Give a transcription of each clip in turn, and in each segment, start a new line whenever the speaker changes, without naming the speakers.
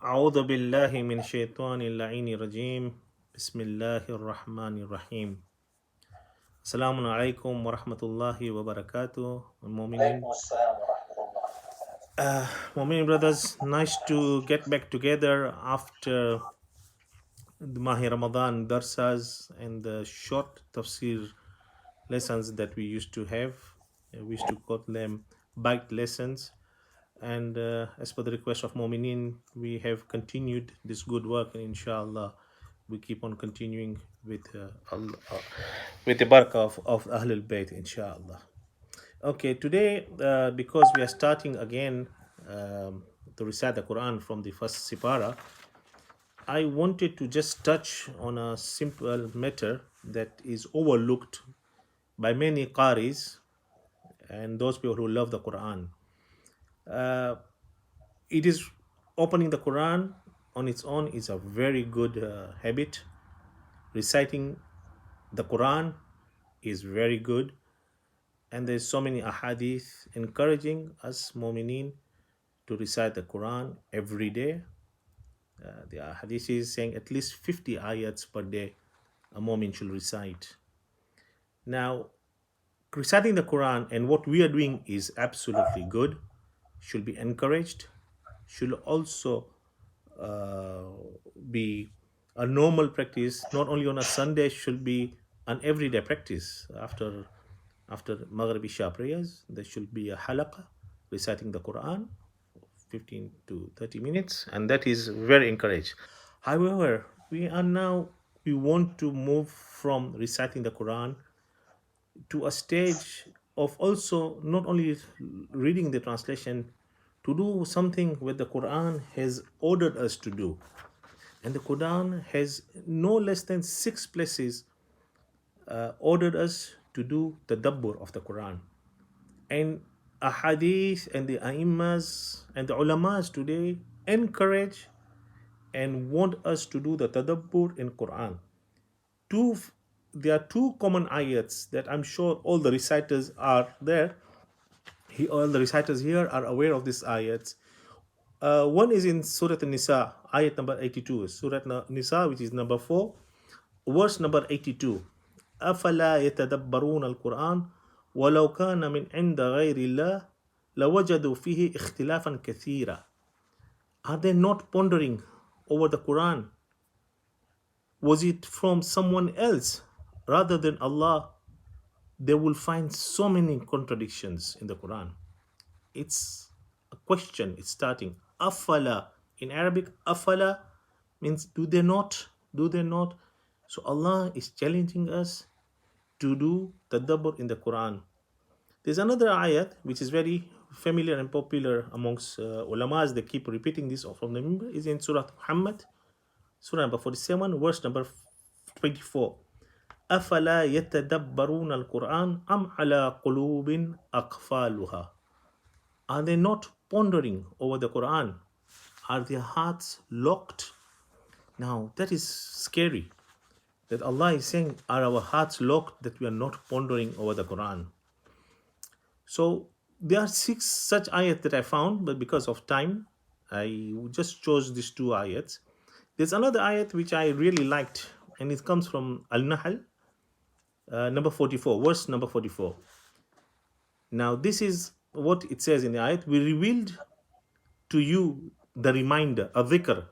أعوذ بالله من الشيطان اللعين الرجيم بسم الله الرحمن الرحيم السلام عليكم ورحمة الله وبركاته المؤمنين Mu'minin brothers, nice to get back together after the Mahi Ramadan darsas and the short tafsir lessons that we used to have. We used to call them bite lessons. And as per the request of Mominin, we have continued this good work, and inshallah, we keep on continuing with with the barakah of Ahlul Bayt, inshallah. Okay, today, because we are starting again to recite the Quran from the first Sipara, I wanted to just touch on a simple matter that is overlooked by many Qaris and those people who love the Quran. Uh, it is opening the Quran on its own is a very good habit. Reciting the Quran is very good, and there's so many ahadith encouraging us mu'mineen to recite the Quran every day. The hadith is saying at least 50 ayats per day a mu'min should recite. Now, reciting the Quran and what we are doing is absolutely good, should be encouraged, should also uh, be a normal practice, not only on a Sunday, should be an everyday practice. After Maghrib Isha prayers, there should be a halaqah reciting the Quran, 15 to 30 minutes, and that is very encouraged. However, we want to move from reciting the Quran to a stage of also not only reading the translation, to do something what the Quran has ordered us to do. And the Quran has no less than 6 places ordered us to do the Tadabur of the Quran. And ahadith and the A'immas and the Ulamas today encourage and want us to do the Tadabbur in Quran. Two, there are two common ayats that I'm sure all the reciters are there. All the reciters here are aware of these ayats. One is in Surah An-Nisa, ayat number 82. Surah Nisa, which is number 4, verse number 82. أفلا يتدبرون القرآن ولو كان من عند غير الله لوجدوا فيه اختلافا كثيرا. Are they not pondering over the Quran? Was it from someone else rather than Allah? They will find so many contradictions in the Quran. It's a question, it's starting. Afala. In Arabic, afala means do they not? Do they not? So Allah is challenging us to do tadabbur in the Quran. There's another ayat which is very familiar and popular amongst ulamas. They keep repeating this from the member. Is in Surah Muhammad, Surah number 47, verse number 24. أفلا يتدبرون القرآن أم على قلوب أقفالها. Are they not pondering over the Quran? Are their hearts locked? Now that is scary. That Allah is saying, are our hearts locked that we are not pondering over the Quran? So there are 6 such ayats that I found, but because of time, I just chose these 2 ayats. There's another ayat which I really liked, and it comes from Al-Nahl, number 44, verse number 44. Now this is what it says in the ayat: we revealed to you the reminder, a dhikr.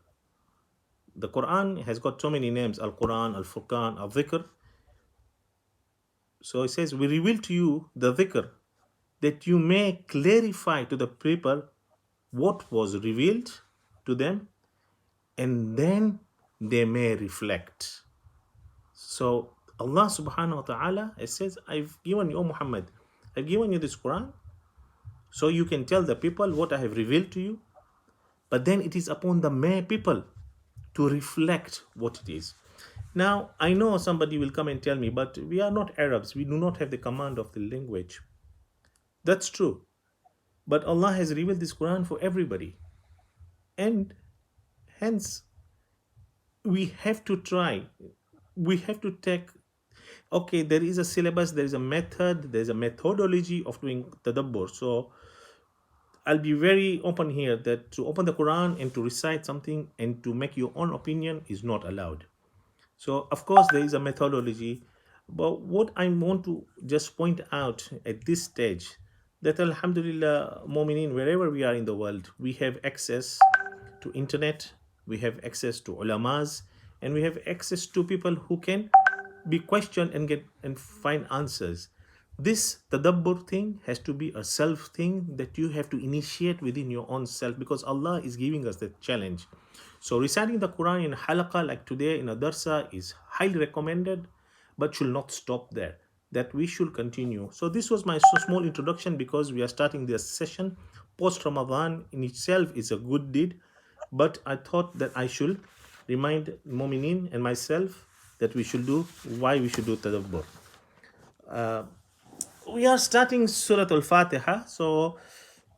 The Quran has got so many names: Al-Quran, Al-Furqan, Al-Dhikr. So it says, we reveal to you the dhikr, that you may clarify to the people what was revealed to them, and then they may reflect. So Allah subhanahu wa ta'ala says, I've given you, O Muhammad, I've given you this Quran, so you can tell the people what I have revealed to you, but then it is upon the mere people to reflect what it is. Now, I know somebody will come and tell me, but we are not Arabs, we do not have the command of the language. That's true. But Allah has revealed this Quran for everybody. And hence, we have to try. We have to take, okay, there is a syllabus, there is a method, there is a methodology of doing tadabbur. So I'll be very open here that to open the Quran and to recite something and to make your own opinion is not allowed. So, of course, there is a methodology. But what I want to just point out at this stage that Alhamdulillah, Mu'mineen, wherever we are in the world, we have access to internet, we have access to ulamas, and we have access to people who can be questioned and get and find answers. This tadabbur thing has to be a self thing that you have to initiate within your own self, because Allah is giving us that challenge. So reciting the Quran in halaqah like today in a darsa is highly recommended, but should not stop there. That we should continue. So this was my small introduction, because we are starting this session post Ramadan. In itself is a good deed, but I thought that I should remind Mominin and myself that we should do why we should do tadabbur. We are starting Surah Al-Fatiha, so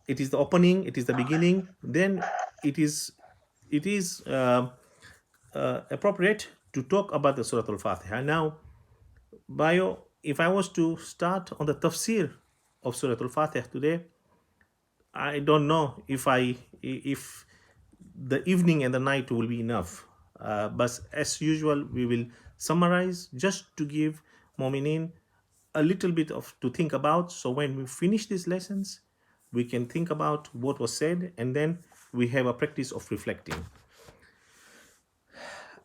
it is the opening, it is the beginning. Then it is appropriate to talk about the Surah Al-Fatiha. Now, if I was to start on the tafsir of Surah Al-Fatiha today, I don't know if the evening and the night will be enough. But as usual, we will summarize just to give Mominin a little bit of to think about. So when we finish these lessons, we can think about what was said, and then we have a practice of reflecting.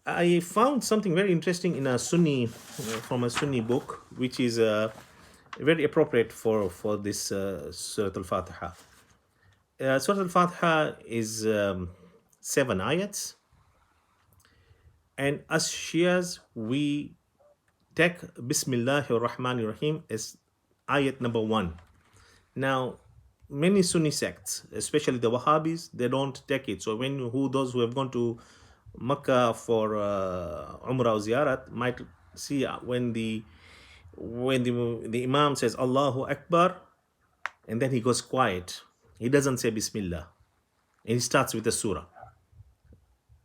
I found something very interesting in a Sunni from a Sunni book, which is very appropriate for this Surah Al-Fatiha. Surah Al-Fatiha is 7 ayats, and as Shias we take Bismillahir Rahmanir Rahim as ayat number 1. Now, many Sunni sects, especially the Wahhabis, they don't take it. So those who have gone to Makkah for Umrah or Ziyarat might see when the Imam says Allahu Akbar, and then he goes quiet. He doesn't say Bismillah, and he starts with the surah,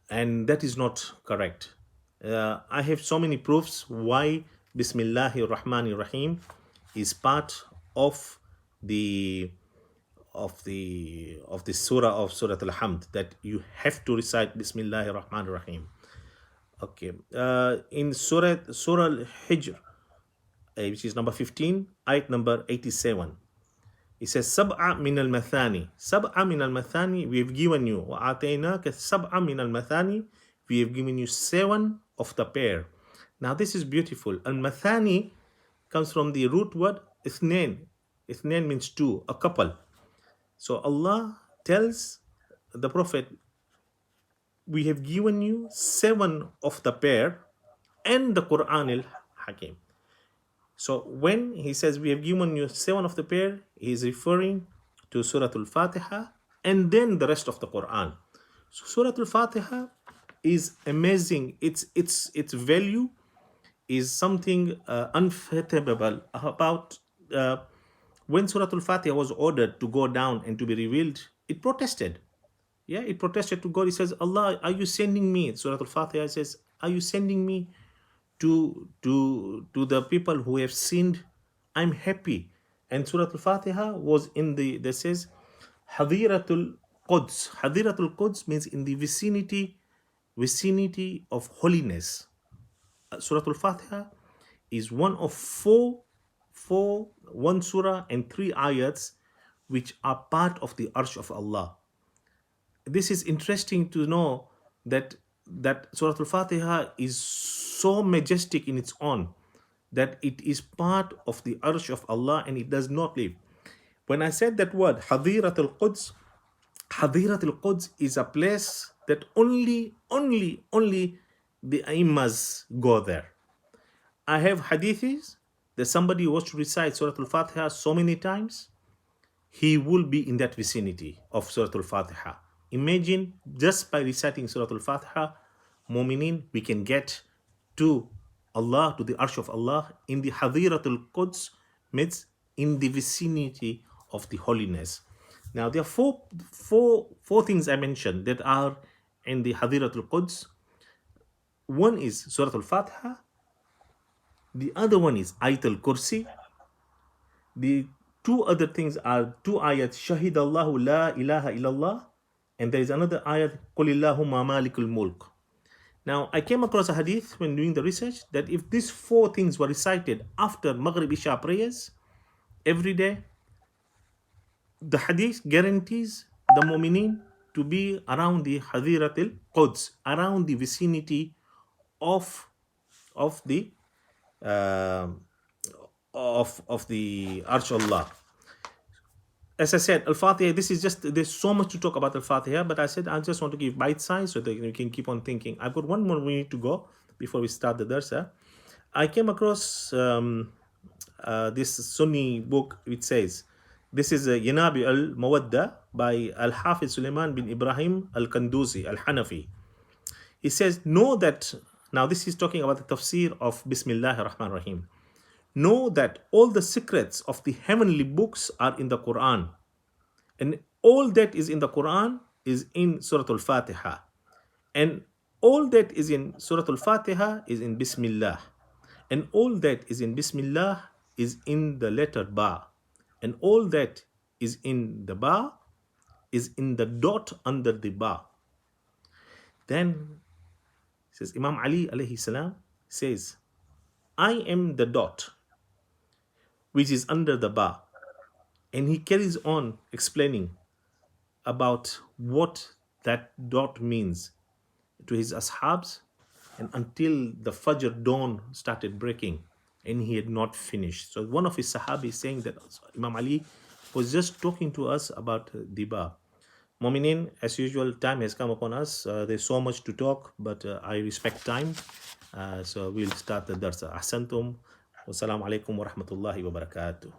and that is not correct. I have so many proofs why Bismillahir Rahmanir Rahim is part of the surah of Surah Al-Hamd, that you have to recite Bismillahir Rahmanir Rahim. Okay, in Surah Al-Hijr, which is number 15, ayat number 87. It says, Sab'a min al-mathani. Sab'a min al-mathani, we have given you. Wa'ataynaka sab'a min al-mathani, we have given you 7 of the pair. Now this is beautiful. Al-mathani comes from the root word ithnain. Ithnain means 2, a couple. So Allah tells the Prophet, we have given you 7 of the pair and the Quran al-Hakim. So when he says we have given you 7 of the pair, he is referring to Surah Al-Fatiha and then the rest of the Quran. So Surah Al-Fatiha is amazing. Its value is something unfathomable. About when Surah Al-Fatiha was ordered to go down and to be revealed, it protested. Yeah, it protested to God. It says, Allah, are you sending me? Surah Al-Fatiha says, are you sending me to the people who have sinned? I'm happy. And Surah Al-Fatiha was in that says Hadiratul Quds. Hadiratul Quds means in the vicinity of holiness. Surah Al-Fatiha is one of one surah and 3 ayats which are part of the Arsh of Allah. This is interesting to know that Surah Al-Fatiha is so majestic in its own, that it is part of the Arsh of Allah and it does not leave. When I said that word, Hadirat al-Quds is a place that only the Imams go there. I have hadiths that somebody was to recite Surah Al-Fatiha so many times, he will be in that vicinity of Surah Al-Fatiha. Imagine, just by reciting Surah Al-Fatiha, Mu'minin, we can get to Allah, to the Arsh of Allah, in the Hadiratul Quds, means in the vicinity of the holiness. Now, there are four things I mentioned that are in the Hadiratul Quds. One is Surah Al-Fatiha, the other one is Ayat al-Kursi, the two other things are two ayat, Shahid Allahu la ilaha illallah, and there is another ayat, Qulillahumma malikul mulk. Now, I came across a hadith when doing the research that if these four things were recited after Maghrib Isha prayers every day, the hadith guarantees the mu'mineen to be around the Hadiratil Quds, around the vicinity of the uh, of the Arsh Allah. As I said, Al-Fatiha, this is just, there's so much to talk about Al-Fatiha, but I said I just want to give bite size so that we can keep on thinking. I've got one more minute to go before we start the Darsa. I came across this Sunni book which says, this is a Yanabi al-Mawadda by Al-Hafiz Sulaiman bin Ibrahim al-Kanduzi al-Hanafi. He says, know that, now this is talking about the tafsir of Bismillah ar-Rahman ar-Rahim. Know that all the secrets of the heavenly books are in the Quran. And all that is in the Quran is in Surah Al-Fatiha. And all that is in Surah Al-Fatiha is in Bismillah. And all that is in Bismillah is in the letter Ba. And all that is in the Ba is in the dot under the Ba. Then says Imam Ali alayhi salam says, I am the dot which is under the Ba. And he carries on explaining about what that dot means to his ashabs, and until the Fajr dawn started breaking and he had not finished. So one of his sahabis saying that Imam Ali was just talking to us about the Ba. Mominin, as usual, time has come upon us. There's so much to talk, but I respect time. So we'll start the Darsa. Ahsantum. Wassalamu alaikum wa rahmatullahi wa barakatuh.